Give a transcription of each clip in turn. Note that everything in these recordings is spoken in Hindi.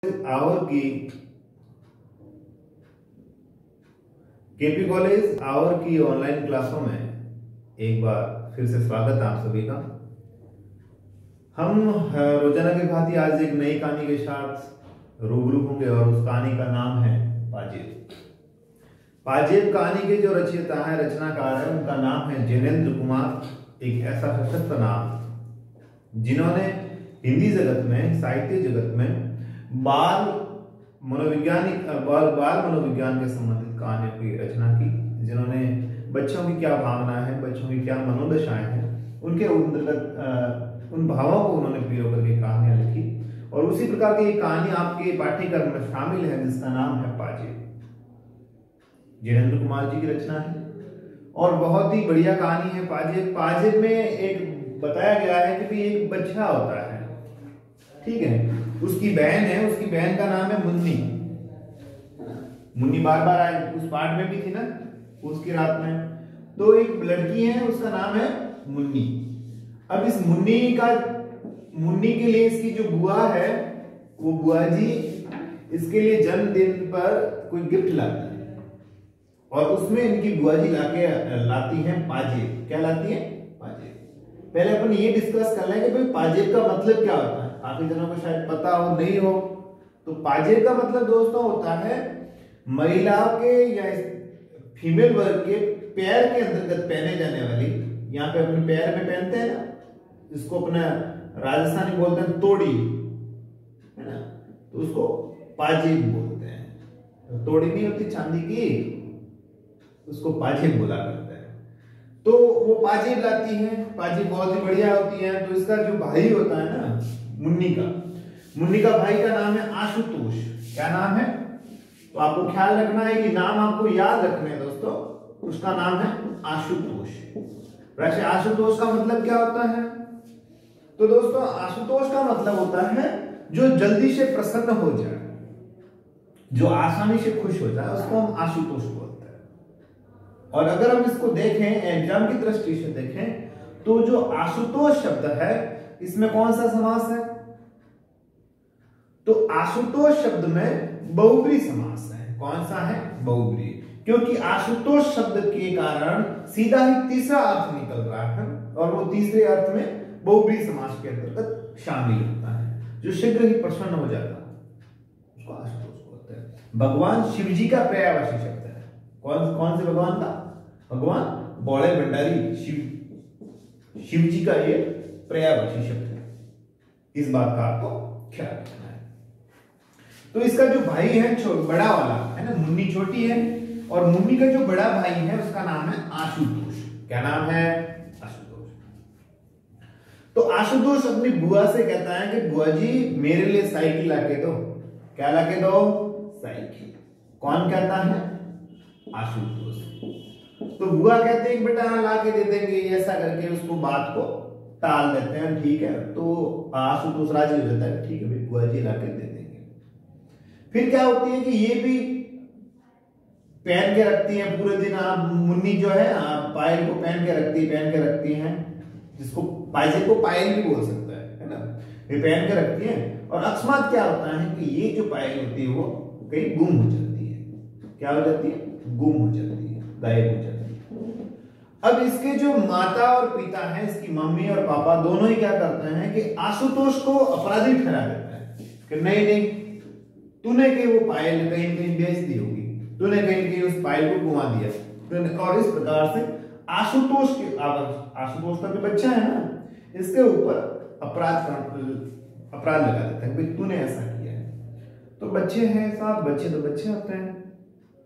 आवर की केपी कॉलेज आवर की ऑनलाइन क्लासों में एक बार फिर से स्वागत है आप सभी का। हम रोजाना की भांति आज एक नई कहानी के साथ रूबरू होंगे और उस कहानी का नाम है पाजेब। पाजेब कहानी के जो रचयिता है, रचनाकार है, उनका नाम है जैनेन्द्र कुमार। एक ऐसा सशक्त नाम जिन्होंने हिंदी जगत में, साहित्य जगत में बाल मनोविज्ञान के संबंधित कहानियों की रचना की, जिन्होंने बच्चों की क्या भावना है, बच्चों की क्या मनोदशाएं हैं, उनके अंतर्गत उन भावों को उन्होंने प्रयोग करके कहानियां लिखी। और उसी प्रकार की एक कहानी आपके पाठ्यक्रम में शामिल है जिसका नाम है पाजेब। जैनेन्द्र कुमार जी की रचना है और बहुत ही बढ़िया कहानी है पाजेब। पाजेब में एक बताया गया है कि एक बच्चा होता है, ठीक है, उसकी बहन है, उसकी बहन का नाम है मुन्नी। मुन्नी बार बार आए, उस पाठ में भी थी ना उसकी रात में। तो एक लड़की है, उसका नाम है मुन्नी। अब इस मुन्नी के लिए इसकी जो बुआ है, वो बुआ जी इसके लिए जन्मदिन पर कोई गिफ्ट लाती है और उसमें इनकी बुआ जी लाती है पाजेब। क्या लाती है? पाजेब। पहले अपन ये डिस्कस कर लें कि भाई पाजेब का मतलब क्या होता है। काफी जनों को शायद पता हो, नहीं हो। तो पाजेब का मतलब दोस्तों होता है महिलाओं के या फीमेल वर्ग के पैर के अंतर्गत पहने जाने वाली, यहाँ पे अपने पैर में पहनते हैं ना, इसको अपना राजस्थानी बोलते हैं तोड़ी, है ना, तो उसको पाजेब बोलते हैं। तो तोड़ी नहीं होती चांदी की, उसको पाजेब बोला करते हैं। तो वो पाजेब लाती है। पाजेब बहुत ही बढ़िया होती है। तो इसका जो भाई होता है ना मुन्नी का भाई का नाम है आशुतोष। क्या नाम है? तो आपको ख्याल रखना है कि नाम आपको याद रखने हैं दोस्तों। उसका नाम है आशुतोष। वैसे आशुतोष का मतलब क्या होता है? तो दोस्तों आशुतोष का मतलब होता है जो जल्दी से प्रसन्न हो जाए, जो आसानी से खुश हो जाए, उसको हम आशुतोष बोलते हैं। और अगर हम इसको देखें, एग्जाम की दृष्टि से देखें, तो जो आशुतोष शब्द है इसमें कौन सा समास है? तो आशुतोष शब्द में बहुब्री समास है। कौन सा है? बहुब्री। क्योंकि आशुतोष शब्द के कारण सीधा ही तीसरा अर्थ निकल रहा है और वो तीसरे अर्थ में बहुब्री समास के अंतर्गत शामिल होता है, जो शीघ्र ही प्रसन्न हो जाता है, उसको आशुतोष बोलते हैं। भगवान शिव जी का पर्यायवाची शब्द है। कौन से भगवान का? भगवान बौड़े भंडारी शिव जी का ये पर्यायवाची शब्द है। इस बात का आपको ख्याल रखना है। तो इसका जो भाई है बड़ा वाला है ना, मुन्नी छोटी है और मुन्नी का जो बड़ा भाई है उसका नाम है आशुतोष। क्या नाम है? आशुतोष। तो आशुतोष अपनी बुआ से कहता है कि बुआ जी मेरे लिए साइकिल लाके दो। क्या लाके दो? साइकिल। कौन कहता है? आशुतोष। तो बुआ कहते हैं बेटा लाके दे देंगे, ऐसा करके उसको बात को टाल देते हैं। ठीक है, तो आशुतोष राजी हो जाता है, ठीक है भाई बुआ जी लाके दे देंगे। फिर क्या होती है कि ये भी पहन के रखती है पूरे दिन। आप मुन्नी जो है पायल को पहन के रखती हैं, जिसको पाजेब को पायल भी बोल सकता है ना। ये पहन के रखती है और अकस्मात क्या होता है कि ये जो पायल होती है वो कहीं गुम हो जाती है। क्या हो जाती है? गुम हो जाती है, गायब हो जाती है। अब इसके जो माता और पिता हैं, इसकी मम्मी और पापा दोनों ही क्या करते हैं कि आशुतोष को अपराधी ठहरा देते हैं कि नहीं तूने कहीं वो पायल कहीं बेच दी होगी, तूने कहीं उस पायल को घुमा दिया। और इस प्रकार से आशुतोष का जो बच्चा है ना, इसके ऊपर अपराध लगा देते हैं, भाई तूने ऐसा किया है। तो बच्चे हैं साहब, बच्चे तो बच्चे होते हैं,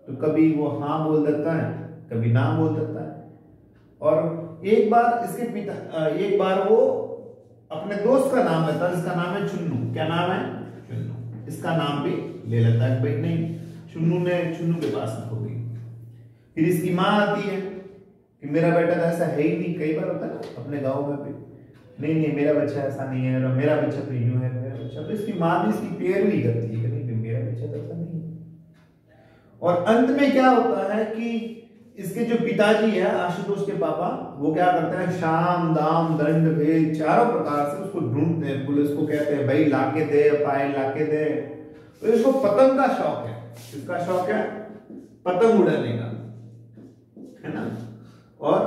तो कभी वो हाँ बोल देता है, कभी ना बोल देता है। और एक बार वो अपने दोस्त का नाम लेता है, जिसका नाम है चुन्नू। क्या नाम है? चुन्नू। इसका नाम भी ले लेता है, भाई नहीं चुन्नू के पास खो गई। फिर इसकी माँ आती है कि मेरा बेटा तो ऐसा है ही नहीं। कई बार होता है ना अपने गांव में भी, नहीं मेरा बच्चा ऐसा नहीं है, मेरा बच्चा तो यूं है, मेरा बच्चा। तो इसकी माँ भी इसकी पैरवी करती है कि नहीं मेरा बच्चा तो ऐसा नहीं है। और अंत में क्या होता है कि इसके जो पिताजी है आशुतोष के पापा, वो क्या करते हैं, शाम दाम दंड भेद चारों प्रकार से उसको ढूंढते हैं। पुलिस को कहते हैं भाई लाके दे, पायल लाके दे। तो इसको पतंग का शौक है। किसका शौक है? पतंग उड़ाने का, है ना। और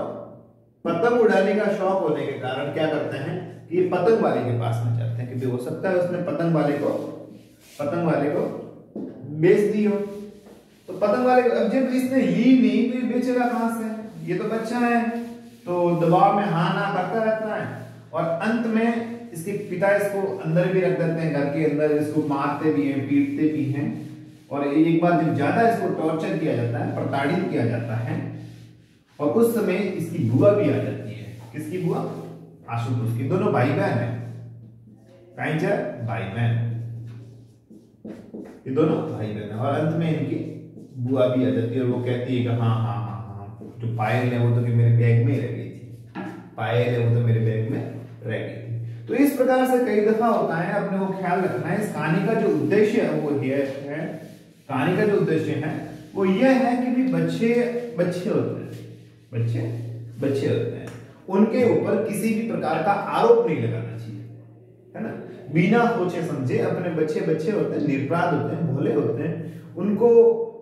पतंग उड़ाने का शौक होने के कारण क्या करते हैं कि ये पतंग वाले के पास में जाते हैं कि हो सकता है उसने पतंग वाले को बेच दी हो। तो पतंग वाले अब जब इसने ली नहीं तो ये बेचेगा कहां से? ये तो बच्चा है, तो दबाव में हाँ ना करता रहता है और अंत में इसके पिता इसको अंदर भी रख देते हैं, घर के अंदर इसको मारते भी हैं, पीटते भी हैं। और एक बार जब ज्यादा इसको टॉर्चर किया जाता है, प्रताड़ित किया जाता है, और उस समय इसकी बुआ भी आ जाती है। किसकी बुआ? आशुतोष की। दोनों भाई बहन है, भाई बहन, ये दोनों भाई बहन है। और अंत में इनकी बुआ भी आ जाती है और वो कहती है कि हाँ हाँ हाँ हाँ, जो पायल है वो तो मेरे बैग में रह गई थी, पायल है वो तो मेरे बैग में रह गई थी। तो इस प्रकार से कई दफा होता है, अपने को ख्याल रखना है। इस कहानी का जो उद्देश्य है वो ये है, कहानी का जो उद्देश्य है वो यह है कि भी बच्चे होते हैं, उनके ऊपर किसी भी प्रकार का आरोप नहीं लगाना चाहिए, है ना। बिना सोचे समझे अपने बच्चे होते हैं, निरपराध होते हैं, भोले होते हैं, उनको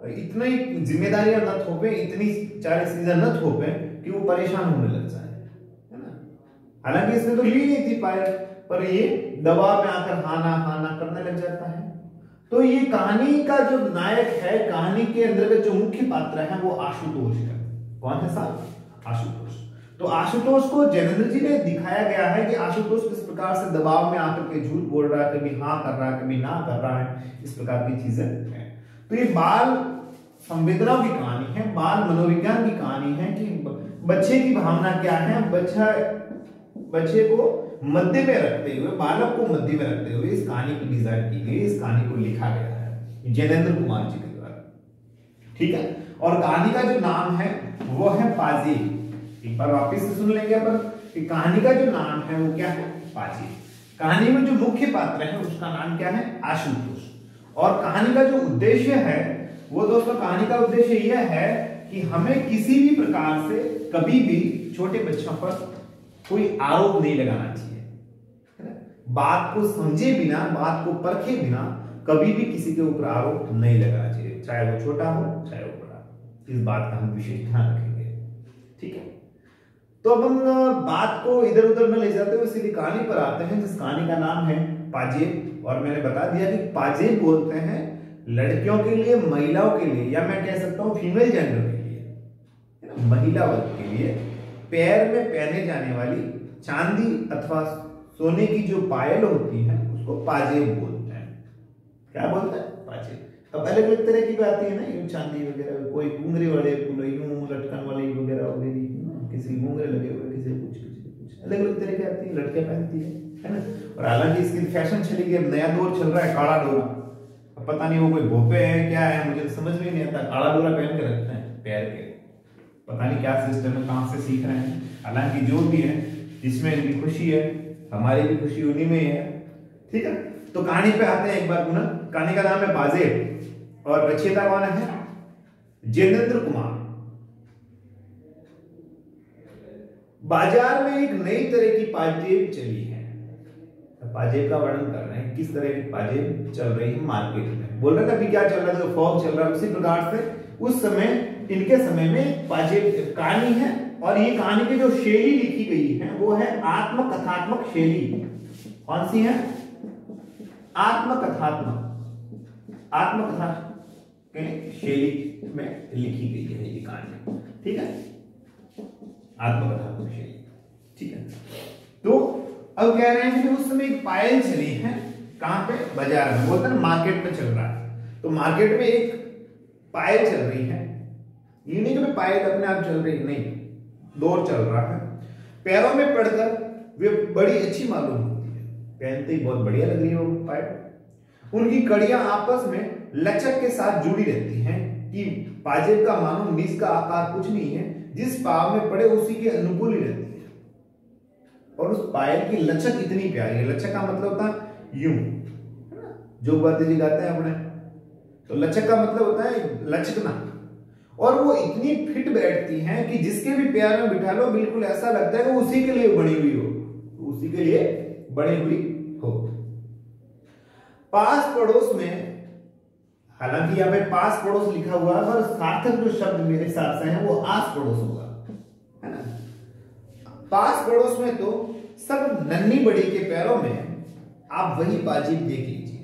इतनी जिम्मेदारियां न थोपे, इतनी सारी चीजें न थोपे कि वो परेशान होने लग जाए, है ना। हालांकि इसने तो ली नहीं थी पायल, पर ये दबाव में आकर हाँ ना करने लग जाता है। तो ये कहानी का जो नायक है, कहानी के अंतर्गत जो मुख्य पात्र है वो आशुतोष है। कौन है साहब? आशुतोष। तो आशुतोष को जैनेन्द्र जी ने दिखाया गया है कि आशुतोष किस प्रकार से दबाव में आकर के झूठ बोल रहा है, कभी हाँ कर रहा है, कभी ना कर रहा है, इस प्रकार की चीजें हैं। तो ये बाल संवेदनाओं की कहानी है, बाल मनोविज्ञान की कहानी है कि बच्चे की भावना क्या है। बच्चे को मध्य में रखते हुए, बालक को मध्य में रखते हुए इस कहानी की डिजाइन की गई, इस कहानी को लिखा गया है जैनेन्द्र कुमार जी के द्वारा, ठीक है। और कहानी का जो नाम है वो है पाजेब। एक बार वापस से सुन लेंगे अपन कि कहानी का जो नाम है वो क्या है? पाजेब। कहानी में जो मुख्य पात्र है उसका नाम क्या है? आशुतोष। और कहानी का जो उद्देश्य है वो दोस्तों, कहानी का उद्देश्य यह है कि हमें किसी भी प्रकार से कभी भी छोटे बच्चों पर कोई आरोप नहीं लगाना चाहिए, है ना। बात को समझे बिना, बात को परखे बिना कभी भी किसी के ऊपर आरोप नहीं लगाना चाहिए, चाहे वो छोटा हो चाहे वो बड़ा। इस बात का हम विशेष ध्यान रखेंगे, ठीक है। तो अब हम बात को इधर उधर न ले जाते हुए सीधी कहानी पर आते हैं, जिस कहानी का नाम है पाजेब। और मैंने बता दिया कि पाजेब बोलते हैं लड़कियों के लिए, महिलाओं के लिए, या मैं कह सकता हूं फीमेल जेंडर के लिए, महिला वर्ग के लिए पैर में पहने जाने वाली चांदी अथवा सोने की जो पायल होती है उसको पाजेब बोलते हैं। क्या बोलते हैं? पाजेब। अब अलग अलग तरह की भी आती है ना, यूं चांदी वगैरह, कोई घुंघरे वाले, यूं लटकन वाली वगैरह, किसी घुंघरे लगे हुए, किसी कुछ अलग अलग तरह की आती है, लड़कियां पहनती है ना। और हालांकि इसकी फैशन चली गई, नया दौर चल रहा है काला डोरा। अब पता नहीं वो कोई भोपे है क्या है, मुझे तो समझ में नहीं आता। काला डोरा पहन के रखते हैं पैर के, पता नहीं क्या सिस्टम है, कहां से सीख रहे हैं। हालांकि जो भी है, जिसमें इनकी खुशी है हमारी भी खुशी उन्हीं में है, ठीक है। तो कहानी पे आते हैं एक बार पुनः। कहानी का नाम है पाजेब और रचयिता कौन है? जैनेन्द्र कुमार। बाजार में एक नई तरह की पाजेब चली है। पाजेब का वर्णन कर रहे हैं, किस तरह की पाजेब चल रही है मार्केट में। बोल रहे थे अभी क्या चल रहा था, फॉग चल रहा है, उसी प्रकार से उस समय, इनके समय में पाजेब कहानी है। और ये कहानी की जो शैली लिखी गई है वो है आत्मकथात्मक शैली। कौन सी है? आत्मकथा के शैली में लिखी गई है ये कहानी, ठीक है। आत्मकथात्मक शैली, ठीक है। तो अब कह रहे हैं कि उस समय एक पायल चली है, कहां पे? बाजार में, बोलते हैं मार्केट में चल रहा है। तो मार्केट में एक पायल चल रही है, ये नहीं कि पायल अपने आप चल रही, नहीं, दौर चल रहा है। पैरों में पड़कर वे बड़ी अच्छी मालूम होती है, पहनते ही बहुत बढ़िया लग रही है वो पायल। उनकी कड़ियां आपस में लचक के साथ जुड़ी रहती हैं कि पाजेब का मानो निज का आकार कुछ नहीं है, जिस पाव में पड़े उसी के अनुकूल ही रहती है। और उस पायल की लचक इतनी प्यारी है। लचक का मतलब होता है यूं, जो बातें जी गाते हैं अपने, तो लचक का मतलब होता है लचकना। और वो इतनी फिट बैठती हैं कि जिसके भी पैर में बिठा लो बिल्कुल ऐसा लगता है कि उसी के लिए बनी हुई हो, उसी के लिए बनी हुई हो। पास पड़ोस में हालांकि यहाँ पे पास पड़ोस लिखा हुआ है, पर सार्थक जो शब्द मेरे हिसाब से है वो आस पड़ोस होगा, है ना। पास पड़ोस में तो सब नन्ही बड़ी के पैरों में आप वही बाजीब देख लीजिए,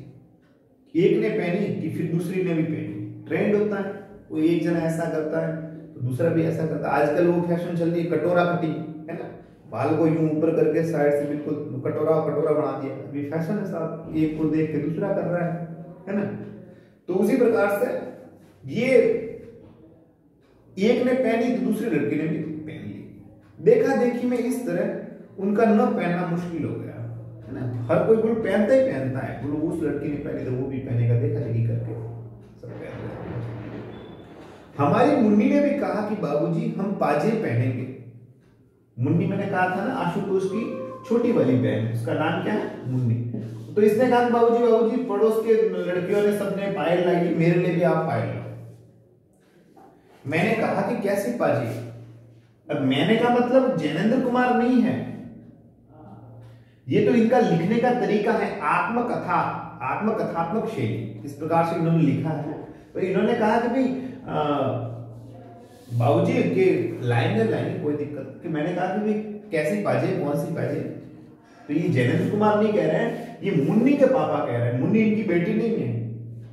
एक ने पहनी कि फिर दूसरी ने भी पहनी। ट्रेंड होता है, वो एक जना ऐसा करता है तो दूसरा भी ऐसा करता है। आजकल वो फैशन चल रही है कटोरा कटिंग, है ना, बाल को यूं ऊपर करके साइड से बिल्कुल कटोरा कटोरा बना दिया, अभी फैशन है साहब, एक को देख के दूसरा कर रहा है ना। तो उसी प्रकार से ये एक ने पहनी तो दूसरी लड़की ने भी पहन ली। देखा देखी में इस तरह उनका न पहनना मुश्किल हो गया, है ना। हर कोई गुल पहनता ही पहनता है, बोलो उस लड़की ने पहनी तो वो भी पहनेगा, देखा देखी करके सब पहनते हैं। हमारी मुन्नी ने भी कहा कि बाबूजी हम पाजेब पहनेंगे। मुन्नी मैंने कहा था ना आशुतोष की छोटी वाली बहन, उसका नाम क्या है, मुन्नी। तो इसने कहा कि बाबूजी बाबूजी पड़ोस के लड़कियों ने सबने पायल लाई, मेरे लिए भी आप पायल लो। मैंने कहा कि कैसी पाजेब। अब मैंने का मतलब जैनेंद्र कुमार नहीं है, ये तो इनका लिखने का तरीका है, आत्मकथा, आत्मकथात्मक शैली, इस प्रकार से इन्होंने लिखा है। तो इन्होंने कहा कि भाई बाबूजी के लाइन कोई दिक्कत, कि मैंने कहा कि भाई कैसी पाजेब, कौन सी पाजेब। तो ये जैनेंद्र कुमार नहीं कह रहे हैं, ये मुन्नी के पापा कह रहे हैं, मुन्नी इनकी बेटी नहीं है,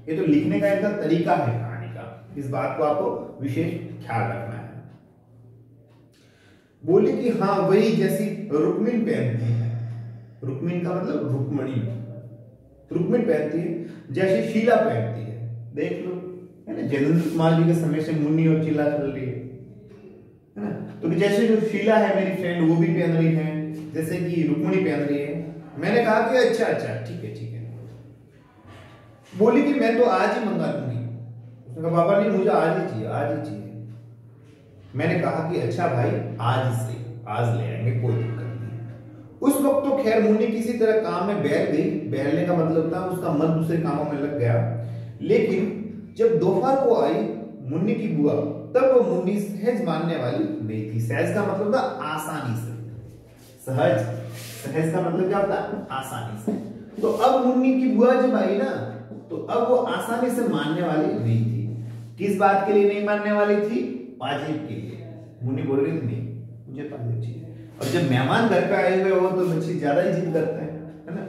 ये तो लिखने का इनका तरीका है कहानी का, इस बात को आपको विशेष ख्याल रखना है। बोली कि हाँ वही जैसी रुक्मिन पहनती है, रुक्मिन का मतलब रुक्मणी, रुक्मिन पहनती है जैसे शीला पहनती है। देख लो, है ना, जैनेंद्र कुमार जी के समय से मुन्नी और शीला चल रही है ना। तो जैसे जो शीला है मेरी फ्रेंड वो भी पहन रही है, जैसे कि रुक्मणी पहन रही है। मैंने कहा कि अच्छा अच्छा ठीक है ठीक है। बोली कि मैं तो आज ही मंगा लूंगी। उसने कहा बाबा नहीं मुझे आज ही चाहिए, आज ही चाहिए। मैंने कहा कि अच्छा भाई आज से, आज ले आएंगे, कोई दिक्कत नहीं। उस वक्त तो खैर मुन्नी किसी तरह काम में बैठ गई, बहलने का मतलब था उसका मन दूसरे कामों में लग गया। लेकिन जब दोपहर को आई मुन्नी की बुआ, तब वो मुन्नी सहज मानने वाली नहीं थी। सहज का मतलब था आसानी से, सहज, सहज का मतलब क्या होता है, आसानी से। तो अब मुन्नी की बुआ जब आई ना, तो अब वो आसानी से मानने वाली नहीं थी। किस बात के लिए नहीं मानने वाली थी, पाजेब के लिए। मुन्नी बोल रही थी नहीं मुझे पाजेब चाहिए। और जब मेहमान घर पे आए हुए हो तो बच्चे ज्यादा ही जिद करते हैं, है ना,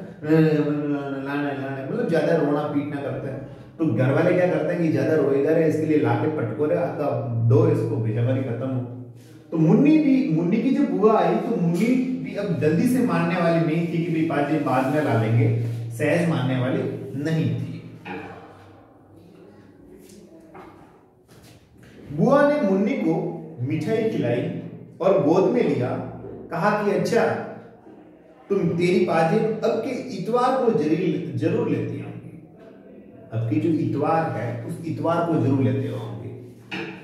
लाने मतलब ज्यादा रोना पीटना करते हैं। तो घर वाले क्या करते हैं कि ज्यादा रोएगा रे, इसके लिए लाके पटको रे, आता दो इसको, बेजमारी खत्म हो। तो मुन्नी की जब बुआ आई तो मुन्नी भी अब जल्दी से मानने वाली नहीं थी कि भाई पाजेब बाद में ला लेंगे, सहज मानने वाली नहीं थी। बुआ ने मुन्नी को मिठाई खिलाई और गोद में लिया, कहा कि अच्छा तुम तेरी पाजेब अब के इतवार को जरूर लेती होंगी। अब की जो इतवार है उस इतवार को जरूर लेते होंगे।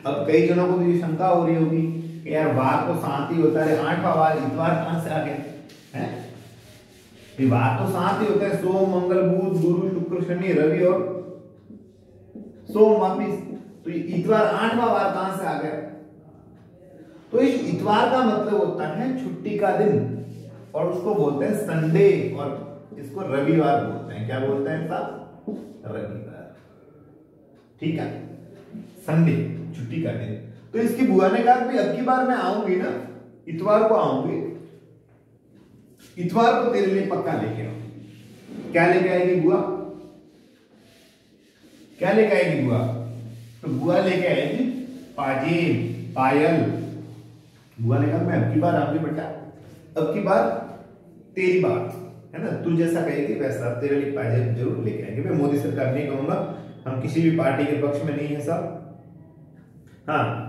अब कई जनों को तो ये शंका हो रही होगी कि यार वार तो साथ ही होता है, 8वां वार इतवार कहां से आ गया है। वार तो साथ ही होता है, सोम मंगल बुध गुरु शुक्र शनि रवि और सोम वापिस। तो इतवार 8वां वार कहां से आ गया। तो इस इतवार का मतलब होता है छुट्टी का दिन, और उसको बोलते हैं संडे, और इसको रविवार बोलते हैं। क्या बोलते हैं साहब, रविवार, ठीक है, संडे छुट्टी का दिन। तो इसकी बुआ ने कहा कि अब की बार मैं आऊंगी ना, इतवार को आऊंगी, इतवार को तेरे लिए पक्का लेके आऊंगी। क्या लेके आएगी बुआ, क्या लेके आएगी बुआ, तो बुआ लेके आएगी पाजेब, पायल। बुआ ने कहा मैं अब की बार आऊंगी बेटा, अब की बार तेरी बात है ना, तू जैसा कहेगी वैसा, तेरे लिए पाजेब जरूर लेके आएंगे। मैं मोदी सरकार नहीं कहूंगा, हम किसी भी पार्टी के पक्ष में नहीं है साहब। हाँ,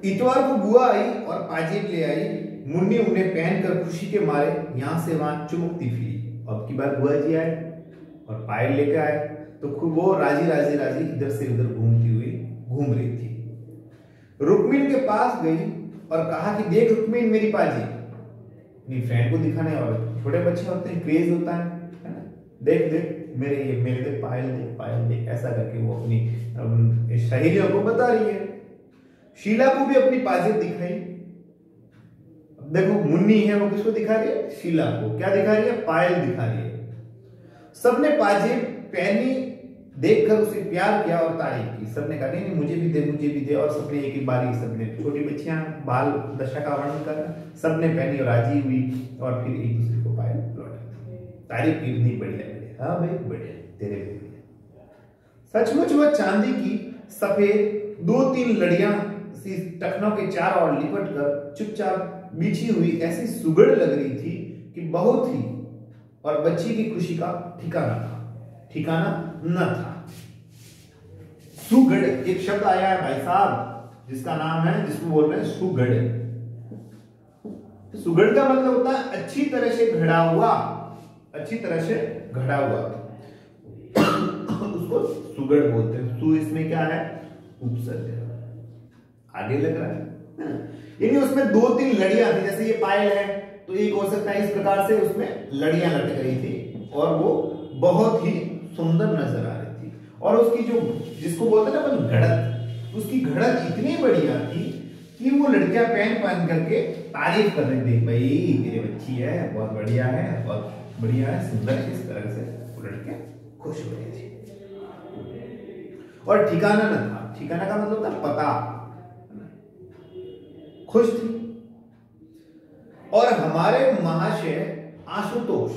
इतवार को बुआ आई और पाजेब ले आई। मुन्नी उन्हें पहनकर खुशी के मारे यहां से वहां चुमुकती फिरी। अब की बार बुआ जी आए और पायल लेकर आए, तो खूब वो राजी राजी राजी इधर से उधर घूमती हुई घूम रही थी। रुक्मिन के पास गई और कहा कि देख रुक्मिन मेरी पाजेब। अपनी फ्रेंड को दिखाने, और छोटे बच्चे होते हैं, क्रेज होता है ना, देख देख मेरे देख पायल देख, ऐसा करके वो अपनी सहेलियों को बता रही है। शीला को भी अपनी पाजेब दिखाई। देखो मुन्नी है वो किसको दिखा रही है, शीला को। क्या दिखा रही है, पायल दिखा रही है। सबने पाजेब पहनी देखकर उसे प्यार किया और तारीफ की। सबने कहा नहीं मुझे भी दे, मुझे भी दे, और सबने एक एक बारी, सबने, छोटी बच्चियां बाल दशा का वर्णन कर, सबने पहनी और राजी हुई और फिर एक दूसरे को पायल लौटा, तारीफ की, नहीं बढ़िया, हाँ भाई बढ़िया, तेरे भी। सचमुच वह चांदी की सफेद 2-3 लड़ियां सी टखनों के चारों ओर लिपट कर चुपचाप बिछी हुई ऐसी सुगड़ लग रही थी कि बहुत ही, और बच्ची की खुशी का ठिकाना न था। सुगड़ एक शब्द आया है भाई साहब, जिसका नाम है, जिसको बोल रहे हैं सुगड़। सुगड़ का मतलब होता है अच्छी तरह से घड़ा हुआ, अच्छी तरह से घड़ा हुआ, उसको सुगड़ बोलते हैं। सु इसमें क्या है, उपसर्ग है, आगे लग रहा है। यानी उसमें 2-3 लड़ियां थी, जैसे ये पायल है तो एक हो सकता है इस प्रकार से उसमें लड़ियां लटक रही थी और वो बहुत ही सुंदर नजर आ रही थी। और उसकी जो, जिसको बोलते हैं ना अपन घड़त, उसकी घड़त इतनी बढ़िया थी कि वो लड़कियां पहन करके तारीफ कर रही थी, भाई तेरी बच्ची है, बहुत बढ़िया है, बहुत बढ़िया है, सुंदर है। इस तरह से वो लड़कियां खुश हो रही थी। और ठिकाना न था, ठिकाना का मतलब था पता, खुश थी। और हमारे महाशय आशुतोष,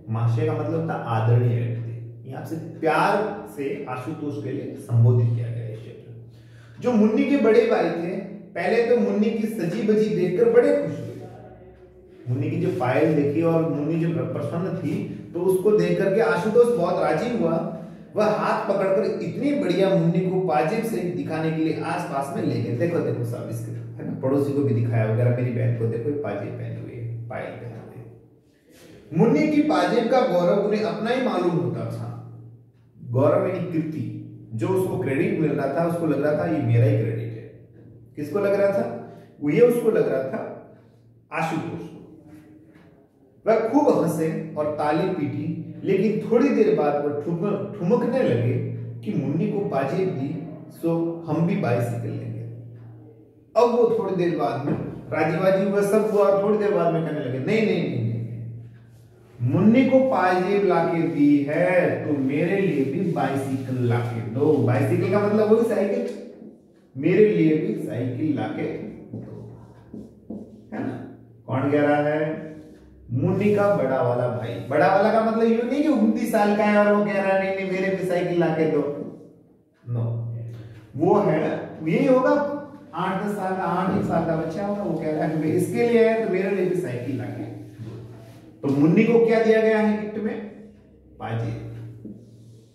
महाशय का मतलब था आदरणीय व्यक्ति, यहां से प्यार से आशुतोष के लिए संबोधित किया गया है शब्द। जो मुन्नी के बड़े भाई थे, पहले तो मुन्नी की सजी बजी देखकर बड़े खुश हुए। मुन्नी की जो पायल देखी और मुन्नी जो प्रसन्न थी, तो उसको देख करके आशुतोष बहुत राजी हुआ। वह हाथ पकड़कर इतनी बढ़िया मुन्नी को पाजेब से दिखाने के लिए आसपास में ले गए। देखो देखो सब इसके, है ना, पड़ोसी को भी दिखाया वगैरह, मेरी बहन को देखो पाजेब पहने हुए, पायल पहने हुए। मुन्नी की पाजेब का गौरव उन्हें अपना ही मालूम होता था। गौरव यानी कीर्ति, जो उसको क्रेडिट मिल रहा था, उसको लग रहा था ये मेरा ही क्रेडिट है। किसको लग रहा था, ये उसको लग रहा था आशुतोष को। वह खूब हंसे और ताली पीटी, लेकिन थोड़ी देर बाद वह ठुमकने लगे कि मुन्नी को पाजेब दी सो हम भी बाइसिकल लेंगे। अब वो थोड़ी देर बाद में राजीबाजी हुआ, सब हुआ, और थोड़ी देर बाद में कहने लगे नहीं नहीं नहीं नहीं, मुन्नी को पाजेब लाके दी है तो मेरे लिए भी बाइसिकल लाके दो। बाइसिकल का मतलब वही साइकिल, मेरे लिए भी साइकिल लाके दो, है ना। कौन कह रहा है, मुन्नी का बड़ा वाला भाई। बड़ा वाला का मतलब यूं नहीं कि 29 साल का है और वो कह रहा है नहीं नहीं मेरे भी साइकिल लाके दो, नो, वो है, यही होगा 8-10 साल का, 8-1 साल का बच्चा होगा, वो कह रहा है कि इसके लिए है तो मेरे लिए भी साइकिल लाके दो। तो मुन्नी को क्या दिया गया है गिफ्ट में, पाजेब,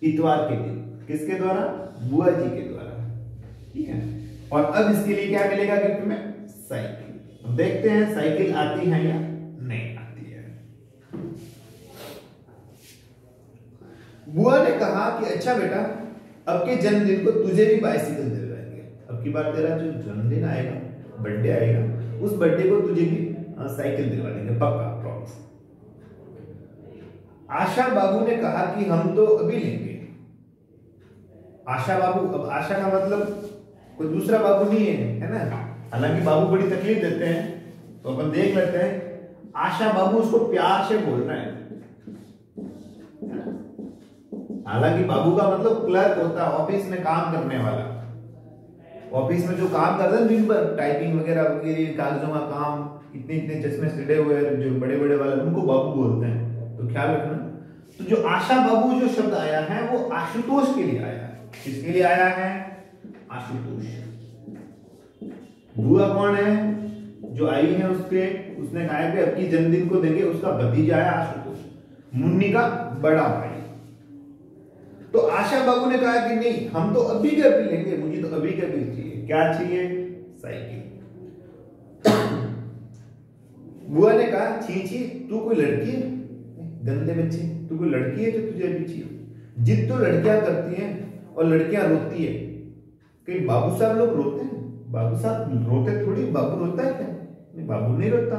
इतवार के दिन, किसके द्वारा, बुआ जी के द्वारा, ठीक है। और अब इसके लिए क्या मिलेगा गिफ्ट में, साइकिल। अब देखते हैं साइकिल आती है या नहीं आती है। बुआ ने कहा कि अच्छा बेटा, अब के जन्मदिन को तुझे भी बाइसिकल दिलवाएंगे। अब की बार तेरा जो जन्मदिन आएगा, बर्थडे आएगा, उस बर्थडे को तुझे भी साइकिल दिलवा देंगे, पक्का, प्रॉमिस। आशा बाबू ने कहा कि हम तो अभी लेंगे। आशा बाबू, अब आशा का मतलब कोई दूसरा बाबू नहीं है ना, हालांकि बाबू बड़ी तकलीफ देते हैं तो अपन देख लेते हैं। आशा बाबू उसको प्यार से बोल रहे हैं, हालांकि बाबू का मतलब क्लर्क होता है, ऑफिस में काम करने वाला। ऑफिस में जो काम करते हैं दिन भर, टाइपिंग वगैरह वगैरह, कागजों का काम, इतने इतने चश्मे सिड़े हुए जो बड़े बड़े वाले, उनको बाबू बोलते हैं, तो ख्याल रखना। तो जो आशा बाबू जो शब्द आया है वो आशुतोष के लिए आया है। किसके लिए आया है, आशुतोष। बुआ कौन है, जो आई है उसने कहा कि अपनी जन्मदिन को देंगे, उसका भतीजा है आशुतोष, मुन्नी का बड़ा भाई। तो आशा बाबू ने कहा कि नहीं, हम तो अभी के अभी लेंगे, मुझे तो अभी के अभी चाहिए। क्या चाहिए, साइकिल। बुआ ने कहा छी छी, तू कोई लड़की है, गंदे बच्चे, तू कोई लड़की है जो तुझे अभी चाहिए। जिद तो लड़कियां करती हैं और लड़कियां रोती है। कहीं बाबू साहब लोग रोते हैं, बाबू साहब रोते थोड़ी, बाबू रोता है क्या, नहीं, बाबू नहीं रोता।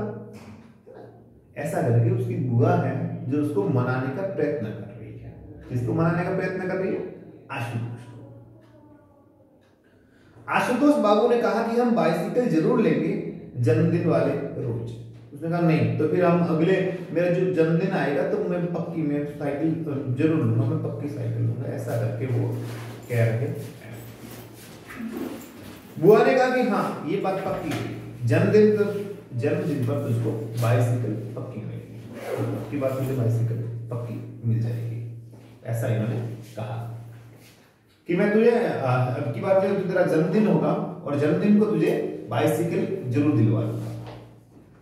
ऐसा करके उसकी बुआ है जो उसको मनाने का प्रयत्न कर रही है। किसको मनाने का प्रयत्न कर रही है, आशुतोष को। आशुतोष बाबू ने कहा कि हम बाइसिकल जरूर लेंगे जन्मदिन वाले रोज। उसने कहा नहीं, तो फिर हम अगले मेरा जो जन्मदिन आएगा तो मैं पक्की मैं साइकिल जरूर लूंगा, मैं पक्की साइकिल लूंगा, ऐसा करके वो कह रहे। बुआ ने कहा कि हाँ ये बात पक्की है, जन्मदिन पर तुझको बाइसिकल पक्की मिलेगी, पक्की बात, मुझे बाइसिकल पक्की मिल जाएगी। ऐसा इन्होंने कहा कि मैं तुझे अब की बात है, तेरा जन्मदिन होगा और जन्मदिन को तुझे बाइसिकल जरूर दिलवा दूंगा,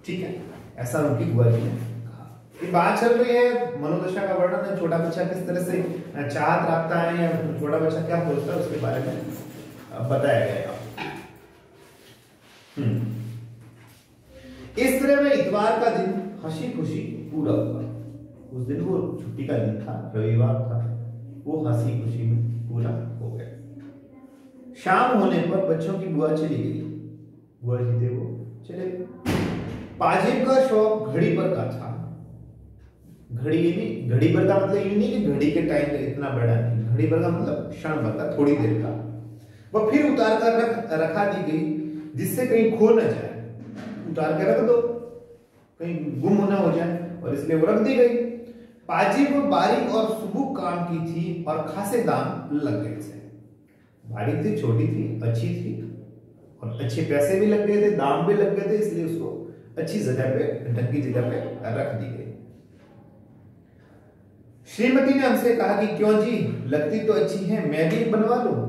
ठीक है, ऐसा उनकी बुआ जी ने कहा। ये बात चल रही है मनोदशा का वर्णन है, छोटा बच्चा किस तरह से चाहत रखता है या छोटा बच्चा क्या सोचता है उसके बारे में बताया गया। इस तरह में इतवार का दिन हंसी खुशी पूरा हुआ। उस दिन वो छुट्टी का दिन था, रविवार था, वो हंसी खुशी में पूरा हो गया। शाम होने पर बच्चों की बुआ चली गई, बुआ जी थे वो चले गए। पाजिब का शौक घड़ी पर का था। घड़ी पर का मतलब ये नहीं कि घड़ी के टाइम पे इतना बड़ा नहीं, घड़ी पर का मतलब क्षण भर का, थोड़ी देर का। वह फिर उतार कर रखा दी गई जिससे कहीं खो न जाए, उतार के रख दो कहीं गुम होना हो जाए, और इसलिए वो रख दी गई। पाजिब बारीक और सुबह काम की थी और खासे दाम लग गए थे। बारीक थी, छोटी थी, अच्छी थी और अच्छे पैसे भी लग गए थे, दाम भी लग गए थे, इसलिए उसको अच्छी जगह पे, ढंगी जगह पे रख दी गई। श्रीमती ने हमसे कहा कि क्यों जी, लगती तो अच्छी है, मैं भी बनवा लूं।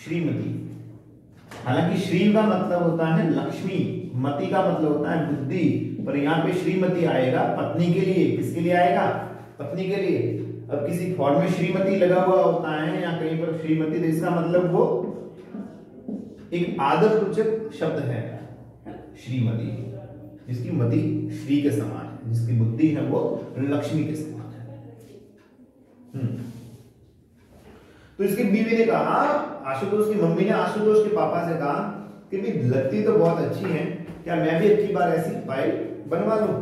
श्रीमती, हालांकि श्री का मतलब होता है लक्ष्मी, मति का मतलब होता है बुद्धि, पर यहाँ पे श्रीमती आएगा पत्नी के लिए। किसके लिए आएगा? पत्नी के लिए। अब किसी फॉर्म में श्रीमती लगा हुआ होता है या कहीं पर श्रीमती, तो इसका मतलब वो एक आदरसूचक शब्द है श्रीमती, जिसकी मति श्री के समान है, जिसकी बुद्धि है वो लक्ष्मी के समान है। तो इसकी बीवी ने कहा, आशुतोष की मम्मी ने आशुतोष के पापा से कहा कि भी लगती तो बहुत अच्छी है, क्या मैं भी एक बार ऐसी फाइल बनवा लूं?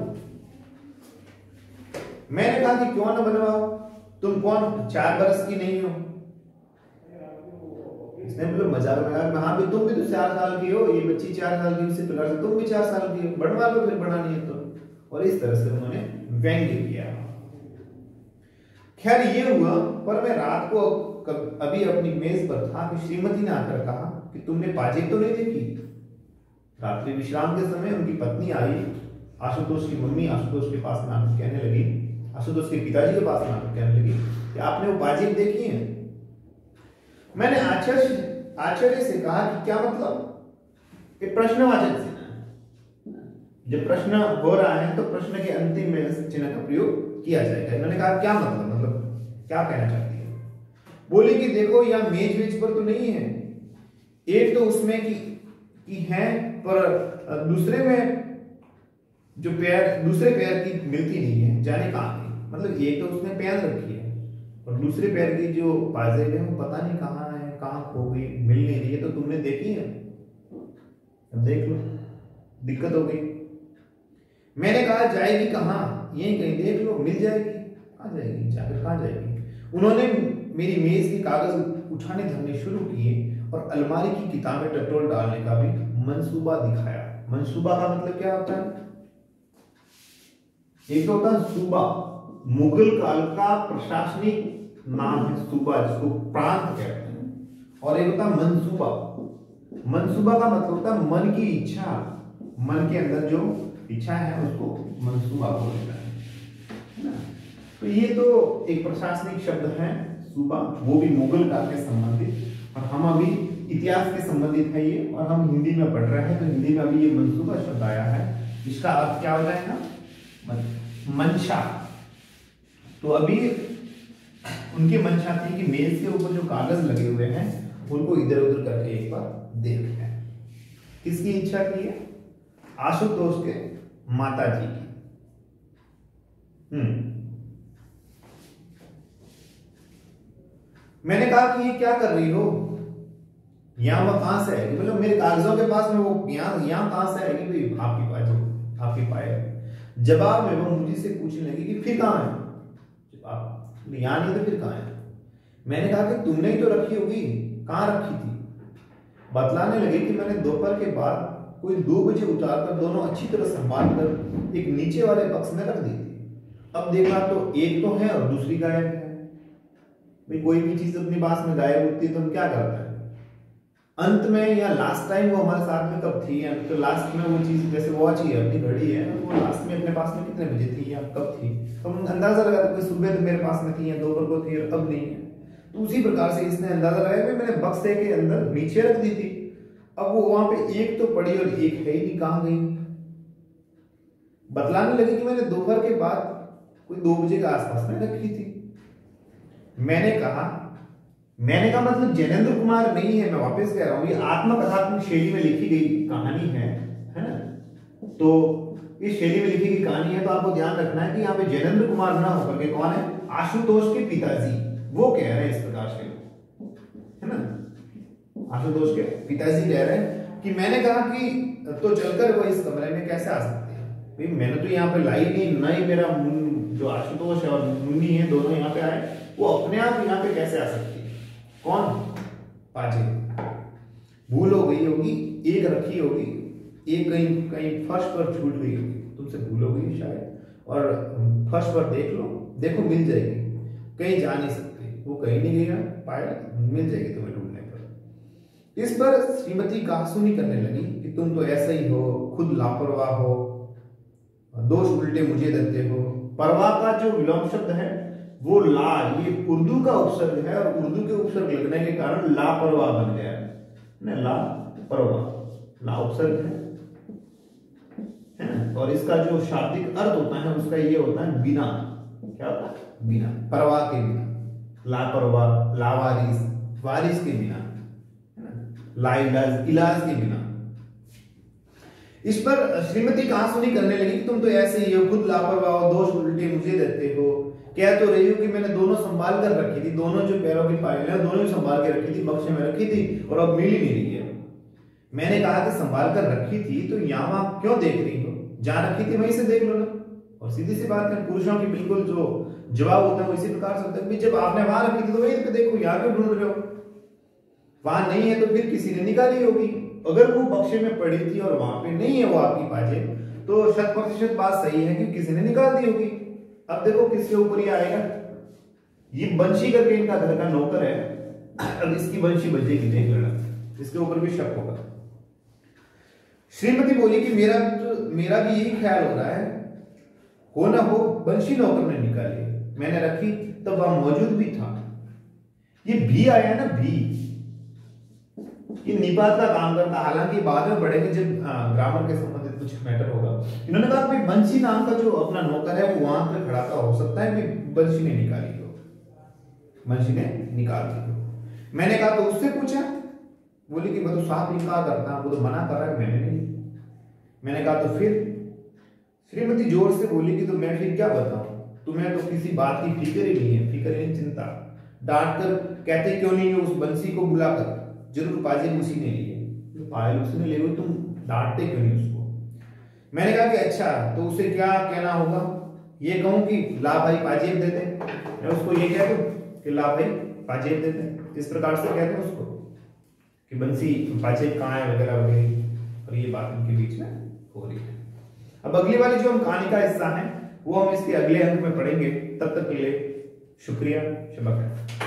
मैंने कहा कि क्यों ना बनवाओ, तुम कौन 4 बरस की नहीं हो? इसने बोला मजाक में, हाँ भी तुम भी तो 4 साल की हो, ये बच्ची 4 साल की, इसी प्रकार से तुम भी 4 साल की हो, बनवा लो फिर, बनानी है तो। और इस तरह से उन्होंने व्यंग्य किया। खैर ये हुआ, पर मैं रात को अभी अपनी मेज पर था कि श्रीमती ने आकर कहा कि तुमने पाजिब तो नहीं देखी? रात्रि विश्राम के समय उनकी पत्नी आई, आशुतोष की मम्मी आशुतोष के पास में आकर कहने लगी, आशुतोष के पिताजी के पास में आकर कहने लगी कि आपने वो पाजिब देखी है? मैंने आश्चर्य से कहा कि क्या मतलब? ये प्रश्नवाचक चिन्ह, जब प्रश्न हो रहा है तो प्रश्न के अंतिम में चिन्ह का प्रयोग किया जाएगा। इन्होंने कहा क्या मतलब क्या कहना चाहती है? बोले कि देखो यहाँ मेज वेज पर तो नहीं है, एक तो उसमें की है, पर दूसरे में जो दूसरे पैर की मिलती नहीं है, जाने कहाँ है। मतलब एक तो उसने पहन रखी है और दूसरे पैर की जो पाजेब है वो पता नहीं कहाँ है, कहाँ खो गई, मिल नहीं रही है। तो तुमने देखी है? अब देख लो, दिक्कत हो गई। मैंने कहा जाएगी कहाँ, यहीं कहीं देख लो, मिल जाएगी। कहाँ जाएगी, जाकर कहाँ जाएगी? उन्होंने मेरी मेज के कागज उठाने धरने शुरू किए और अलमारी की किताबें टटोल डालने का भी मंसूबा दिखाया। मंसूबा का मतलब क्या होता है? एक तो होता है सूबा, मुगल काल का प्रशासनिक नाम है सूबा, जिसको प्रांत कहते हैं, और एक होता है मंसूबा। मंसूबा का मतलब होता है मन की इच्छा, मन के अंदर जो इच्छा है उसको मंसूबा बोलते हैं। तो ये तो एक प्रशासनिक शब्द है सूबा, वो भी मुगल काल के संबंधित, और हम अभी इतिहास के संबंधित है ये, और हम हिंदी में पढ़ रहे हैं तो हिंदी में अभी ये मंसूबा शब्द आया है, इसका अर्थ क्या हो जाएगा? मंशा। तो अभी उनकी मंशा थी कि मेज के ऊपर जो कागज लगे हुए हैं उनको इधर उधर करके एक बार देख लें। किसकी इच्छा की है? आशुतोष के माता जी की। मैंने कहा कि ये क्या कर रही हो, यहां वह कहां से आएगी? मतलब मेरे कागजों के पास में वो यहां कहां से आएगी? भाई आपकी पाए। जवाब में वो मुझे से पूछने लगी कि फिर कहां है? जवाब यहां नहीं तो फिर कहां है? मैंने कहा कि तुमने ही तो रखी होगी, कहां रखी थी? बतलाने लगी कि मैंने दोपहर के बाद कोई 2 बजे उतारकर दोनों अच्छी तरह संभाल कर एक नीचे वाले बक्स में रख दी थी। अब देखा तो एक तो है और दूसरी गायब है। भाई कोई भी चीज अपने पास में गायब होती है तो हम क्या करते हैं, अंत में या लास्ट टाइम वो हमारे साथ में कब थी, या तो लास्ट में वो चीज जैसे वॉच ही है, अपनी घड़ी है, वो लास्ट में अपने पास में कितने बजे थी या कब थी, तो हम अंदाजा लगाते कोई सुबह तो मेरे पास में थी या दोपहर को थी और अब नहीं है। तो उसी प्रकार से इसने अंदाजा लगाया कि मैंने बक्से के अंदर नीचे रख दी थी। अब वो वहां पे एक तो पड़ी और एक है ही नहीं, कहां गई। बतलाने लगे कि मैंने दोपहर के बाद कोई 2 बजे के आसपास में रखी थी। मैंने कहा मतलब जैनेंद्र कुमार नहीं है, मैं वापस कह रहा हूं, ये आत्मकथात्मक शैली में लिखी गई कहानी है ना। तो इस शैली में लिखी गई कहानी है, तो आपको ध्यान रखना है कि यहाँ पे जैनेंद्र कुमार ना होकर के कौन है, आशुतोष के पिताजी वो कह रहे हैं इस प्रकार से, है ना। आशुतोष के पिताजी कह रहे हैं कि मैंने कहा कि तो चलकर वो इस कमरे में कैसे आ सकते हैं, भाई मैंने तो यहाँ पे लाई नहीं, ना ही मेरा जो आशुतोष है और मुन्नी है दोनों यहाँ पे आए, वो अपने आप यहाँ पे कैसे आ सकती है। कौन, पाजे। भूल हो गई होगी, एक रखी होगी, एक कहीं फर्श पर छूट गई होगी, तुमसे भूल हो गई शायद, और फर्श पर देखो मिल जाएगी, कहीं जा नहीं सकती, वो कहीं नहीं गई ना, पाया मिल जाएगी तुम्हें ढूंढने पर। इस पर श्रीमती कहासुनी करने लगी कि तुम तो ऐसा ही हो, खुद लापरवाह हो, दोष उल्टे मुझे देते हो। परवाह का जो विलोम शब्द है वो ला, ये उर्दू का उपसर्ग है और उर्दू के उपसर्ग लगने के कारण लापरवाह बन गया है ना, लापरवाह, ला उपसर्ग है ना। और इसका जो शाब्दिक अर्थ होता है उसका ये होता है बिना, क्या होता है, बिना, परवाह के बिना, लापरवाह, लावारिस, वारिस के बिना, है ना, लाइलाज, इलाज के बिना। इस पर श्रीमती कहासुनी करने लगी कि तुम तो ऐसे ही हो, खुद लापरवाह हो, दोष उल्टे मुझे देते हो। कह तो रही हो कि मैंने दोनों संभाल कर रखी थी, दोनों जो पैरों की पायल है दोनों ही संभाल के रखी थी, बक्से में रखी थी और अब मिल ही नहीं रही है। मैंने कहा कि संभाल कर रखी थी तो यहाँ क्यों देख रही हो, जहां रखी थी वहीं से देख लो ना। और सीधी सी बात है, पुरुषों की बिल्कुल जो जवाब होता है वो इसी प्रकार से होता है, जब आपने वहां रखी थी तो वहीं पे देखो, यहाँ क्यों ढूंढ रहे हो, वहां नहीं है तो फिर किसी ने निकाली होगी। अगर वो बक्से में पड़ी थी और वहां पे नहीं है वो आपकी पाजेब, तो 100% बात सही है कि किसी ने निकाल दी होगी। अब देखो किसके ऊपर ये आएगा, ये बंशी करके इनका घर का नौकर है, अब इसकी बंशी बजेगी, देख लेना, इसके ऊपर भी शक होगा। श्रीमती बोली कि मेरा भी यही ख्याल हो रहा है, हो ना हो बंशी नौकर ने निकाली, मैंने रखी तब वहां मौजूद भी था। ये भी आया ना, भी ये निपात का काम करता, हालांकि बाद में पढ़ेंगे जब ग्रामर के संबंधित कुछ मैटर होगा। इन्होंने कहा कि बंशी नाम का जो अपना नौकर है वो वहां पे खड़ा था, हो सकता है कि बंशी ने निकाली हो, बंशी ने निकाल दी हो। मैंने कहा तो उससे पूछा, बोली कि मैं तो साफ इनकार करता, वो तो मना कर रहा है, मैंने नहीं। मैंने कहा तो फिर, श्रीमती जोर से बोली कि तो मैं फिर क्या बताऊं, तुम्हें तो किसी बात की फिक्र ही नहीं है, फिक्र नहीं चिंता। डांट कर कहते क्यों नहीं है उस बंसी को बुलाकर, जरूर पाजेब उसी ने ली है, पायल उसने ले हुई, तुम डांटते क्यों नहीं उसको। मैंने कहा कि अच्छा तो उसे क्या कहना होगा, ये कहूं कि ला भाई पाजेब दे दे, मैं उसको ये कह दूं कि ला भाई पाजेब दे दे, इस प्रकार से कह दूं उसको कि बंसी पाजेब कहाँ है वगैरह वगैरह, और ये बात उनके बीच में हो रही है। अब अगली वाली जो हम कहानी का हिस्सा है वो हम इसके अगले अंक में पढ़ेंगे, तब तक के लिए शुक्रिया, शब्बा खैर।